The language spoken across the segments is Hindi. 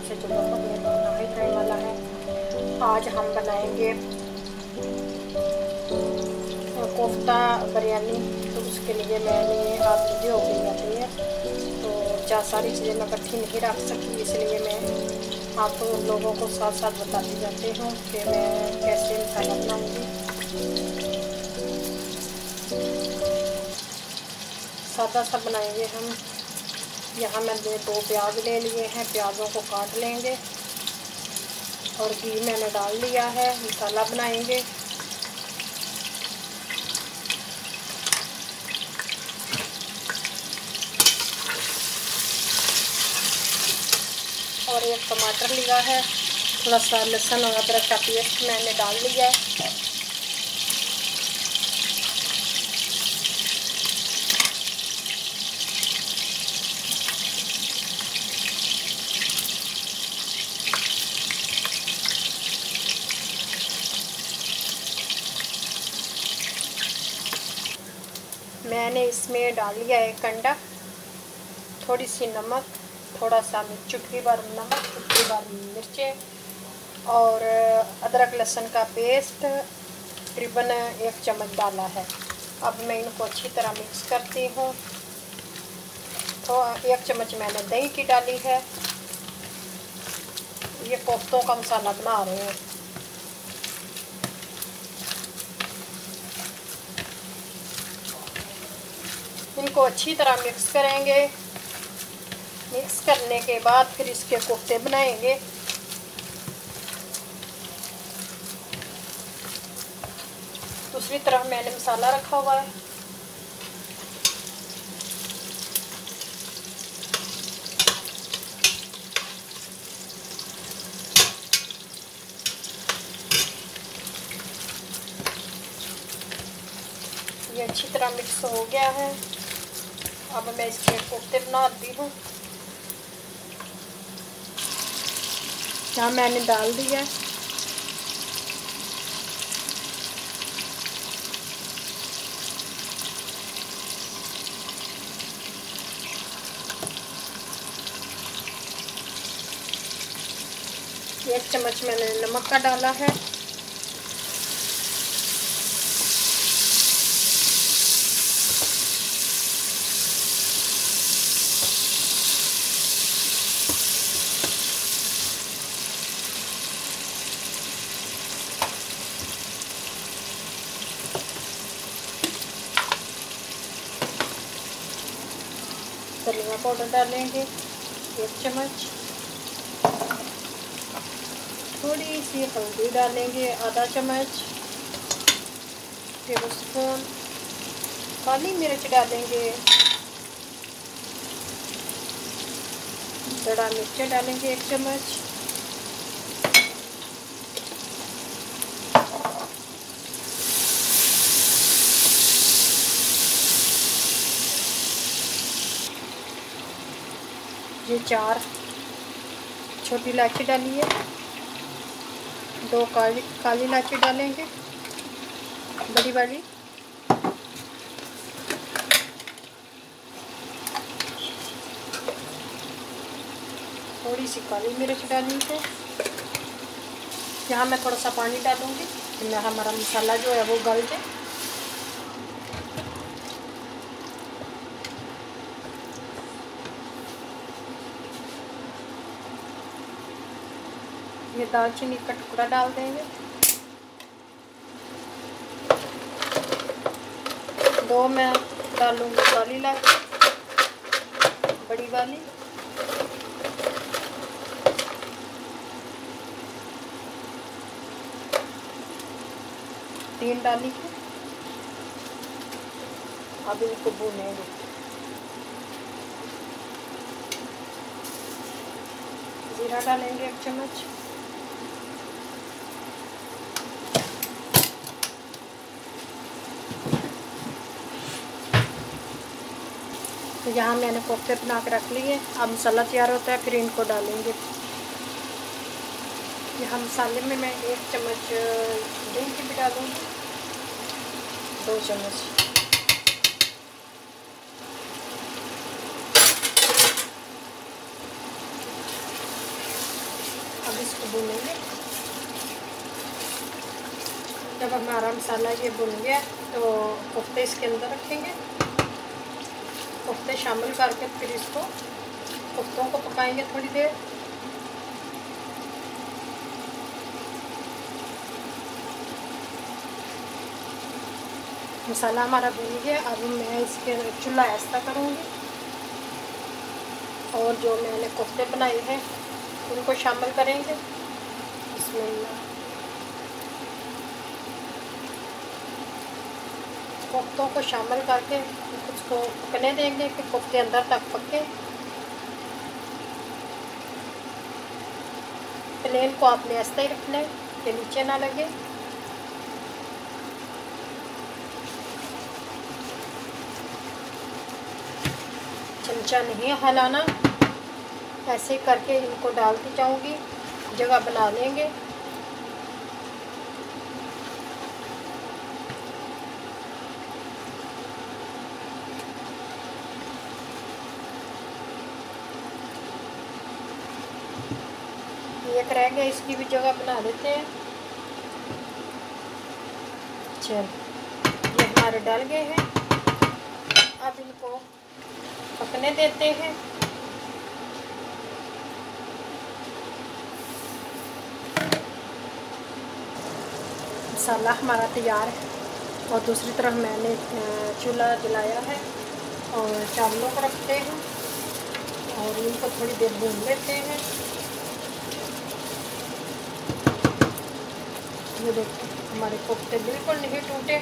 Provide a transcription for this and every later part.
से जो बहुत नहीं रहने वाला है। आज हम बनाएंगे कोफ्ता बिरयानी। तो उसके लिए मैंने रात में भिगो के जाती है, तो जहाँ सारी चीज़ें मैं इकट्ठी नहीं रख सकती, इसलिए मैं आप लोगों को साथ साथ बताती जाती हूँ कि मैं कैसे मसाला बनाऊँगी। सादा सा बनाएंगे हम। यहाँ मैंने 2 प्याज ले लिए हैं, प्याज़ों को काट लेंगे और घी मैंने डाल लिया है। मसाला बनाएंगे। और 1 टमाटर लिया है, थोड़ा सा लहसुन और अदरक का पेस्ट मैंने डाल लिया है। मैंने इसमें डाल लिया है 1 अंडा, थोड़ी सी नमक, थोड़ा सा चुटकी भर नमक, चुटकी भर मिर्चें और अदरक लहसुन का पेस्ट तकरीबन 1 चम्मच डाला है। अब मैं इनको अच्छी तरह मिक्स करती हूँ। तो 1 चम्मच मैंने दही की डाली है। ये कोफ्तों का मसाला बना रहे हैं। इनको अच्छी तरह मिक्स करेंगे। मिक्स करने के बाद फिर इसके कोफ्ते बनाएंगे। दूसरी तरफ मैंने मसाला रखा हुआ है। ये अच्छी तरह मिक्स हो गया है। अब मैं इसके कोफ्ते बनाती हूँ। यहाँ मैंने डाल दिया। एक चम्मच मैंने नमक का डाला है। धनिया पाउडर डालेंगे 1 चम्मच। थोड़ी सी हल्दी डालेंगे आधा चम्मच। टेबल स्पून काली मिर्च डालेंगे। बड़ा मिर्च डालेंगे 1 चम्मच। ये 4 छोटी इलायची डाली है। 2 काली इलायची डालेंगे बड़ी वाली। थोड़ी सी काली मिर्च डाली है। यहाँ मैं थोड़ा सा पानी डालूंगी कि हमारा मसाला जो है वो गल जाए। ये दालचीनी का टुकड़ा डाल देंगे। 2 मैं डालूंगी काली इलायची बड़ी वाली। तीन डाली है। अब इनको भूनेंगे। जीरा डालेंगे 1 चम्मच। तो यहाँ मैंने कोफ्ते बना के रख लिए। अब मसाला तैयार होता है, फिर इनको डालेंगे। यहाँ मसाले में मैं 1 चम्मच दही की भी डालूँगी, 2 चम्मच। अब इसको भूनेंगे। जब हमारा मसाला ये भुन गया तो कोफ्ते इसके अंदर रखेंगे। कोफ्ते शामिल करके फिर इसको कोफ्तों को पकाएंगे थोड़ी देर। मसाला हमारा भुन गया। अब मैं इसके चूल्हा ऐसा करूँगी और जो मैंने कोफ्ते बनाए हैं उनको शामिल करेंगे। बिस्मिल्लाह। कोफ्तों को शामिल करके उसको पकने देंगे कि कोफ्ते अंदर तक पके। प्लेन को आपने ऐसा ही रखना है कि नीचे ना लगे। चमचा नहीं हिलाना, ऐसे करके इनको डालती जाऊंगी, जगह बना लेंगे। एक रह गया, इसकी भी जगह बना लेते हैं। चल, ये हमारे डल गए हैं। अब इनको पकने देते हैं। मसाला हमारा तैयार है और दूसरी तरफ मैंने चूल्हा जलाया है और चावलों को रखते हैं और इनको थोड़ी देर भून लेते हैं। ये देखो हमारे कोफ्ते बिल्कुल नहीं टूटे।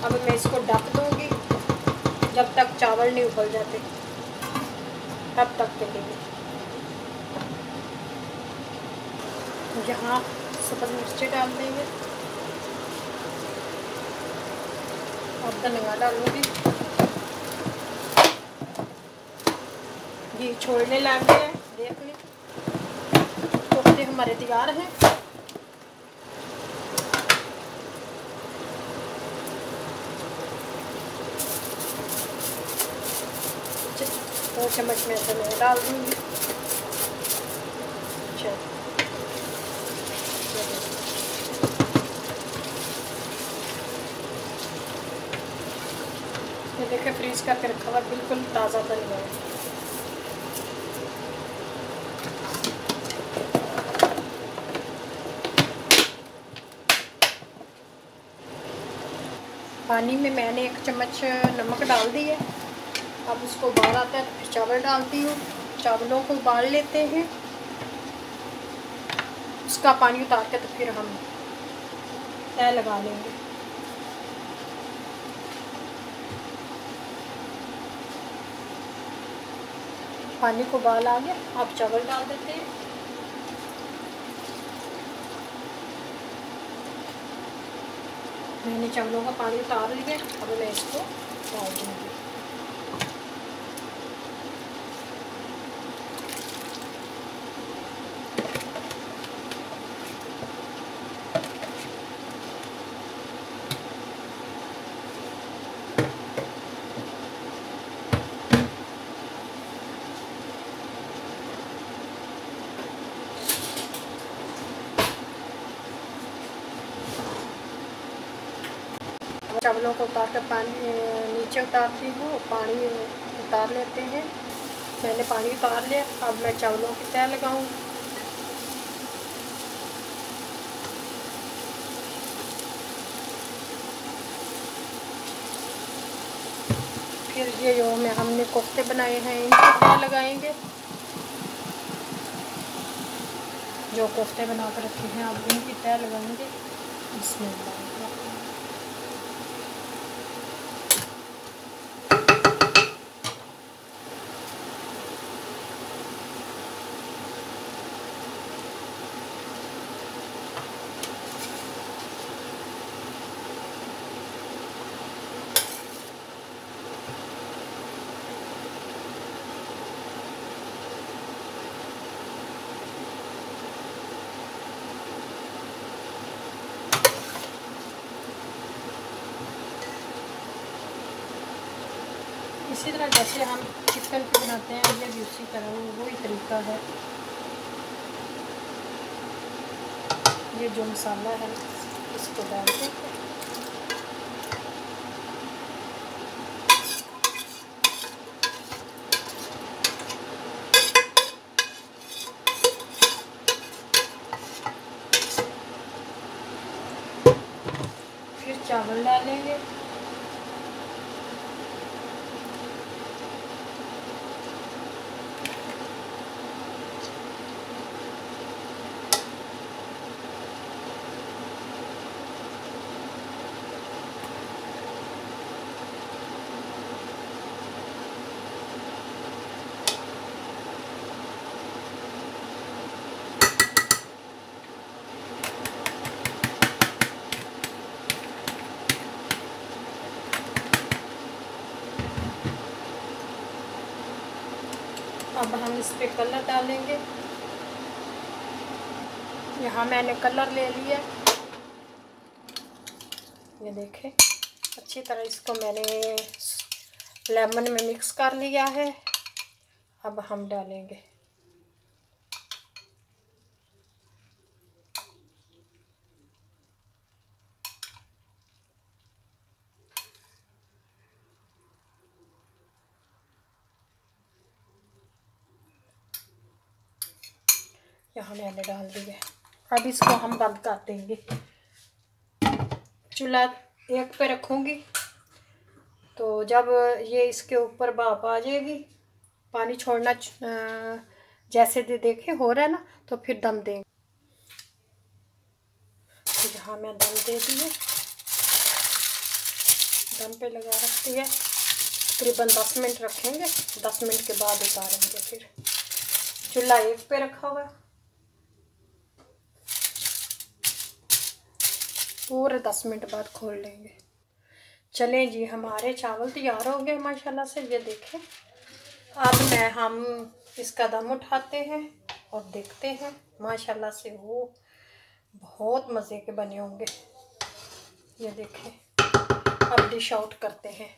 अब मैं इसको ढक दूंगी जब तक चावल नहीं उबल जाते, तब तक के लिए। यहाँ सब्ज़ मिर्ची डाल देंगे और धनिया डालूंगी। ये छोड़ने लग गए हैं, देख ली। कोफ्ते हमारे तैयार हैं। दो चम्मच में से मैं डाल दूँगी। चलो, ये देखिए फ्रीज करके रखा हुआ बिल्कुल ताज़ा बन गया है। पानी में मैंने 1 चम्मच नमक डाल दी है। अब उसको उबाल आता है तो फिर चावल डालती हूँ। चावलों को उबाल लेते हैं, उसका पानी उतार के तो फिर हम तय लगा लेंगे। पानी को उबाल आ गया, अब चावल डाल देते हैं। मैंने चावलों का पानी उतार लिया। अब मैं इसको डाल दूँगी। चावलों को उतार कर पानी नीचे उतारती हूँ, पानी उतार लेते हैं। मैंने पानी उतार लिया। अब मैं चावलों की तह लगाऊँ। फिर ये जो हमने कोफ्ते बनाए हैं इनकी तह लगाएंगे। जो कोफ्ते बना कर रखे हैं अब इनकी तह लगाएंगे। बिस्मिल्लाह। इसी तरह जैसे हम चिकन की बनाते हैं ये भी उसी तरह वही तरीका है। ये जो मसाला है इसको डाल देंगे। फिर चावल डालेंगे। अब हम इस पे कलर डालेंगे। यहाँ मैंने कलर ले लिया, ये देखें। अच्छी तरह इसको मैंने लेमन में मिक्स कर लिया है। अब हम डालेंगे यहाँ मैंने डाल दिया। अब इसको हम बंद कर देंगे। चूल्हा 1 पे रखूँगी, तो जब ये इसके ऊपर भाप आ जाएगी, पानी छोड़ना जैसे देखे हो रहा है ना, तो फिर दम देंगे। तो यहाँ मैं दम दे दिए, दम पे लगा रखती है। तकरीबन 10 मिनट रखेंगे, 10 मिनट के बाद उतारेंगे। फिर चूल्हा 1 पे रखा हुआ है, पूरे 10 मिनट बाद खोल लेंगे। चलें जी, हमारे चावल तैयार हो गए माशाल्लाह से। ये देखें। अब हम इसका दम उठाते हैं और देखते हैं। माशाल्लाह से वो बहुत मज़े के बने होंगे। ये देखें। अब डिश आउट करते हैं।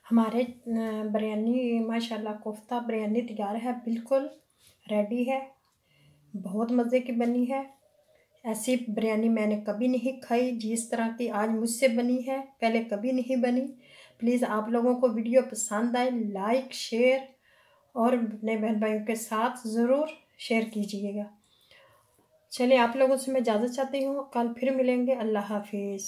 हमारे बिरयानी माशाल्लाह कोफ्ता बिरयानी तैयार है, बिल्कुल रेडी है। बहुत मज़े की बनी है। ऐसी बिरयानी मैंने कभी नहीं खाई जिस तरह की आज मुझसे बनी है, पहले कभी नहीं बनी। प्लीज़ आप लोगों को वीडियो पसंद आए, लाइक शेयर और अपने बहन भाइयों के साथ ज़रूर शेयर कीजिएगा। चलिए, आप लोगों से मैं इजाज़त चाहती हूँ। कल फिर मिलेंगे। अल्लाह हाफिज़।